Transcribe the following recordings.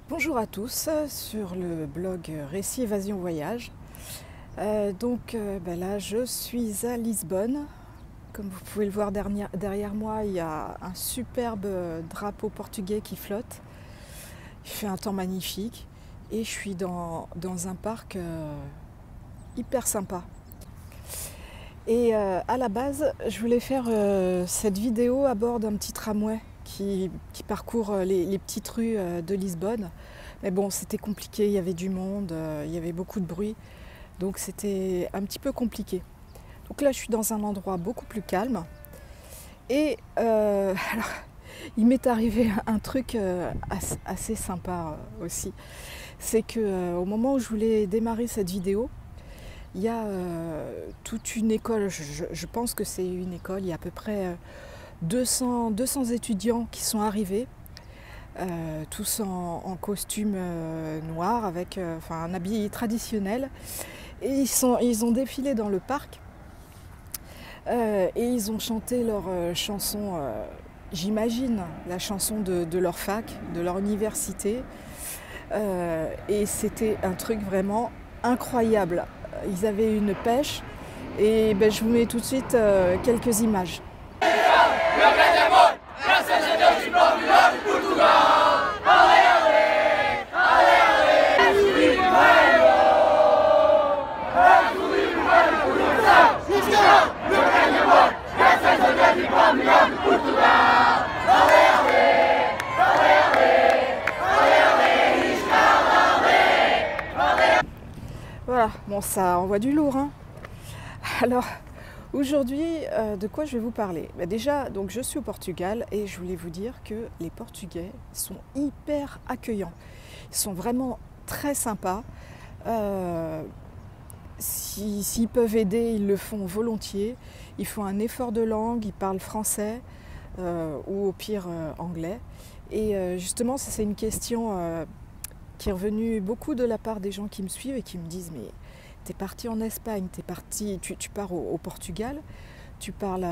Bonjour à tous sur le blog Récit Évasion Voyage. Là je suis à Lisbonne. Comme vous pouvez le voir derrière moi, il y a un superbe drapeau portugais qui flotte. Il fait un temps magnifique et je suis dans un parc hyper sympa. Et à la base, je voulais faire cette vidéo à bord d'un petit tramway qui parcourt les petites rues de Lisbonne. Mais bon, c'était compliqué, il y avait du monde, il y avait beaucoup de bruit, donc c'était un petit peu compliqué. Donc là, je suis dans un endroit beaucoup plus calme. Et alors, il m'est arrivé un truc assez sympa aussi. C'est qu'au moment où je voulais démarrer cette vidéo, il y a toute une école, je pense que c'est une école, il y a à peu près 200 étudiants qui sont arrivés, tous en costume noir, avec un habit traditionnel. Et ils ont défilé dans le parc et ils ont chanté leur chanson, j'imagine, la chanson de leur fac, de leur université. Et c'était un truc vraiment incroyable. Ils avaient une pêche et je vous mets tout de suite quelques images. Voilà, bon, ça envoie du lourd, hein. Alors, aujourd'hui, de quoi je vais vous parler? Déjà, donc, je suis au Portugal et je voulais vous dire que les Portugais sont hyper accueillants. Ils sont vraiment très sympas. S'ils peuvent aider, ils le font volontiers. Ils font un effort de langue, ils parlent français ou au pire anglais. Et justement, c'est une question qui est revenue beaucoup de la part des gens qui me suivent et qui me disent « Mais t'es parti en Espagne, tu pars au Portugal, tu parles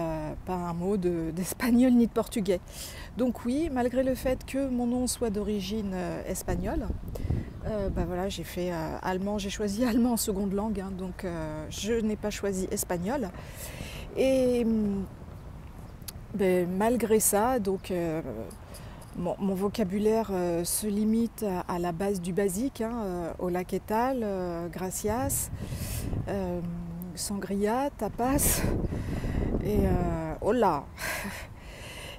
pas un mot d'espagnol ni de portugais. » Donc oui, malgré le fait que mon nom soit d'origine espagnole, voilà, j'ai fait allemand, j'ai choisi allemand en seconde langue, hein, donc je n'ai pas choisi espagnol. Et malgré ça, donc mon vocabulaire se limite à la base du basique, hein, hola, ¿qué tal, gracias, sangria, tapas et hola.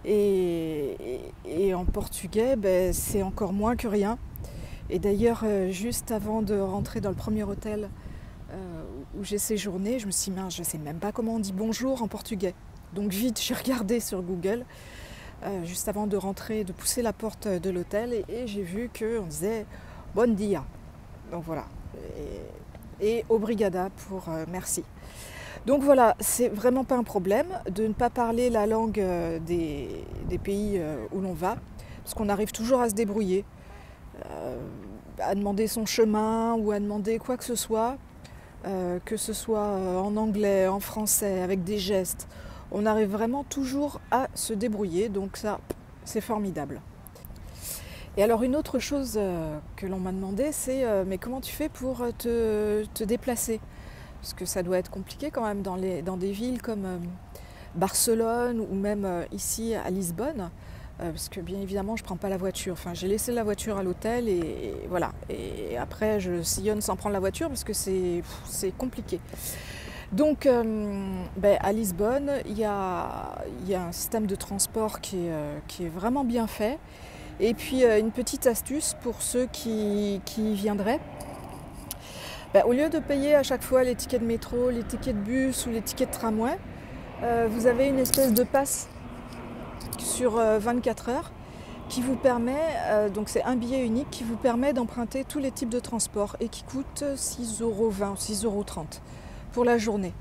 Et en portugais, c'est encore moins que rien. Et d'ailleurs, juste avant de rentrer dans le premier hôtel où j'ai séjourné, je me suis dit, mince, je ne sais même pas comment on dit bonjour en portugais. Donc vite, j'ai regardé sur Google, juste avant de rentrer, de pousser la porte de l'hôtel, et j'ai vu qu'on disait bon dia. Donc voilà. Et obrigada pour merci. Donc voilà, c'est vraiment pas un problème de ne pas parler la langue des pays où l'on va, parce qu'on arrive toujours à se débrouiller. À demander son chemin ou à demander quoi que ce soit en anglais, en français, avec des gestes. On arrive vraiment toujours à se débrouiller, donc ça, c'est formidable. Et alors une autre chose que l'on m'a demandé, c'est mais comment tu fais pour te déplacer? Parce que ça doit être compliqué quand même dans des villes comme Barcelone ou même ici à Lisbonne. Parce que bien évidemment je ne prends pas la voiture, enfin j'ai laissé la voiture à l'hôtel et voilà, et après je sillonne sans prendre la voiture parce que c'est compliqué. Donc à Lisbonne il y a un système de transport qui est vraiment bien fait, et puis une petite astuce pour ceux qui viendraient. Au lieu de payer à chaque fois les tickets de métro, les tickets de bus ou les tickets de tramway, vous avez une espèce de passe sur 24 heures qui vous permet, donc c'est un billet unique qui vous permet d'emprunter tous les types de transports et qui coûte 6,20 €, 6,30 € pour la journée.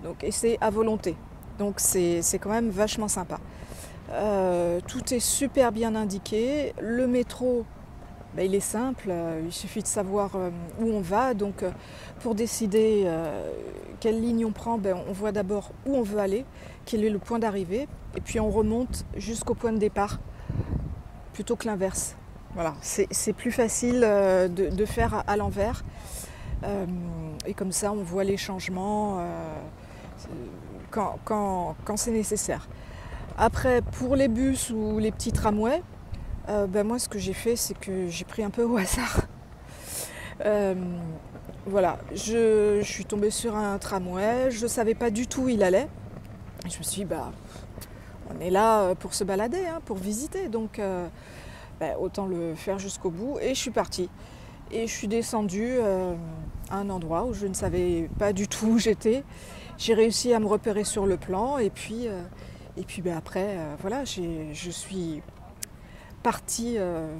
Donc, et c'est à volonté. Donc c'est quand même vachement sympa. Tout est super bien indiqué. Le métro, ben, il est simple, il suffit de savoir où on va. Donc pour décider quelle ligne on prend, ben, on voit d'abord où on veut aller, quel est le point d'arrivée, et puis on remonte jusqu'au point de départ, plutôt que l'inverse. Voilà, c'est plus facile de faire à l'envers. Et comme ça, on voit les changements quand c'est nécessaire. Après, pour les bus ou les petits tramways, ben moi, ce que j'ai fait, c'est que j'ai pris un peu au hasard. Voilà, je suis tombée sur un tramway, je ne savais pas du tout où il allait. Et je me suis dit, bah, on est là pour se balader, hein, pour visiter, donc ben, autant le faire jusqu'au bout. Et je suis partie. Et je suis descendue à un endroit où je ne savais pas du tout où j'étais. J'ai réussi à me repérer sur le plan et puis ben après, voilà, je suis partie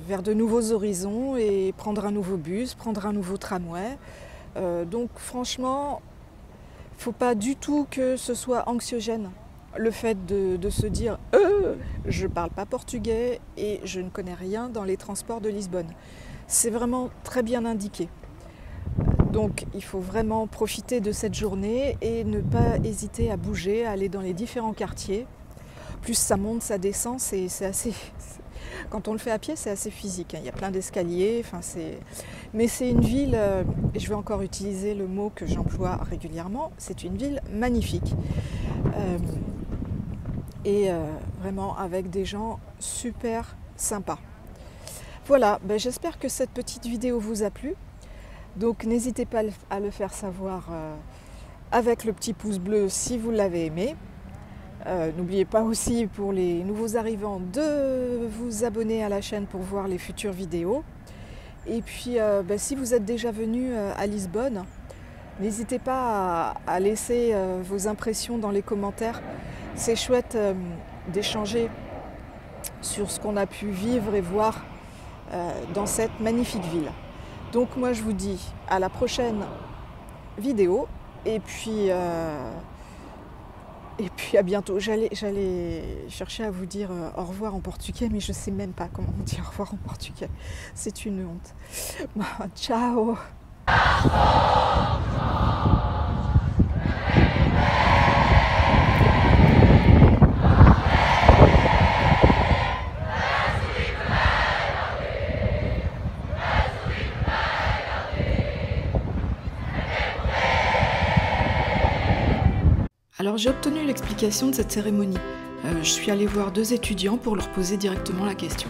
vers de nouveaux horizons et prendre un nouveau bus, prendre un nouveau tramway. Donc franchement, il ne faut pas du tout que ce soit anxiogène. Le fait de se dire je ne parle pas portugais et je ne connais rien dans les transports de Lisbonne. C'est vraiment très bien indiqué. Donc il faut vraiment profiter de cette journée et ne pas hésiter à bouger, à aller dans les différents quartiers. Plus ça monte, ça descend, c'est assez... Quand on le fait à pied, c'est assez physique. Il y a plein d'escaliers. Mais c'est une ville, et je vais encore utiliser le mot que j'emploie régulièrement, c'est une ville magnifique. Vraiment avec des gens super sympas. Voilà, ben j'espère que cette petite vidéo vous a plu. Donc n'hésitez pas à le faire savoir avec le petit pouce bleu si vous l'avez aimé. N'oubliez pas aussi pour les nouveaux arrivants de vous abonner à la chaîne pour voir les futures vidéos. Et puis ben, si vous êtes déjà venu à Lisbonne, n'hésitez pas à laisser vos impressions dans les commentaires. C'est chouette d'échanger sur ce qu'on a pu vivre et voir dans cette magnifique ville. Donc moi je vous dis à la prochaine vidéo et puis à bientôt. J'allais chercher à vous dire au revoir en portugais, mais je ne sais même pas comment on dit au revoir en portugais. C'est une honte. Bon, ciao. Alors j'ai obtenu l'explication de cette cérémonie. Je suis allée voir 2 étudiants pour leur poser directement la question.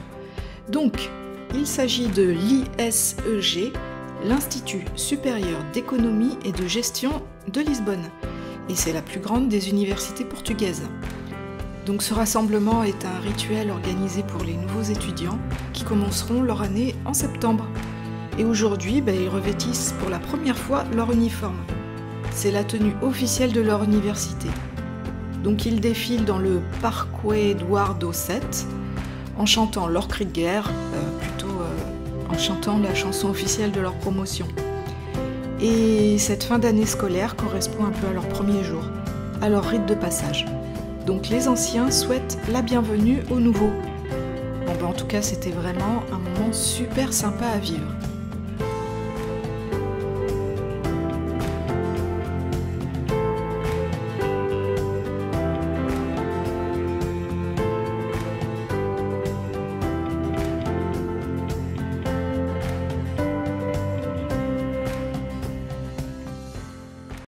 Donc, il s'agit de l'ISEG, l'Institut supérieur d'économie et de gestion de Lisbonne. Et c'est la plus grande des universités portugaises. Donc ce rassemblement est un rituel organisé pour les nouveaux étudiants qui commenceront leur année en septembre. Et aujourd'hui, ben, ils revêtissent pour la première fois leur uniforme. C'est la tenue officielle de leur université. Donc ils défilent dans le Parque Eduardo VII en chantant leur cri de guerre, en chantant la chanson officielle de leur promotion. Et cette fin d'année scolaire correspond un peu à leur premier jour, à leur rite de passage. Donc les anciens souhaitent la bienvenue aux nouveaux. Bon, ben, en tout cas, c'était vraiment un moment super sympa à vivre.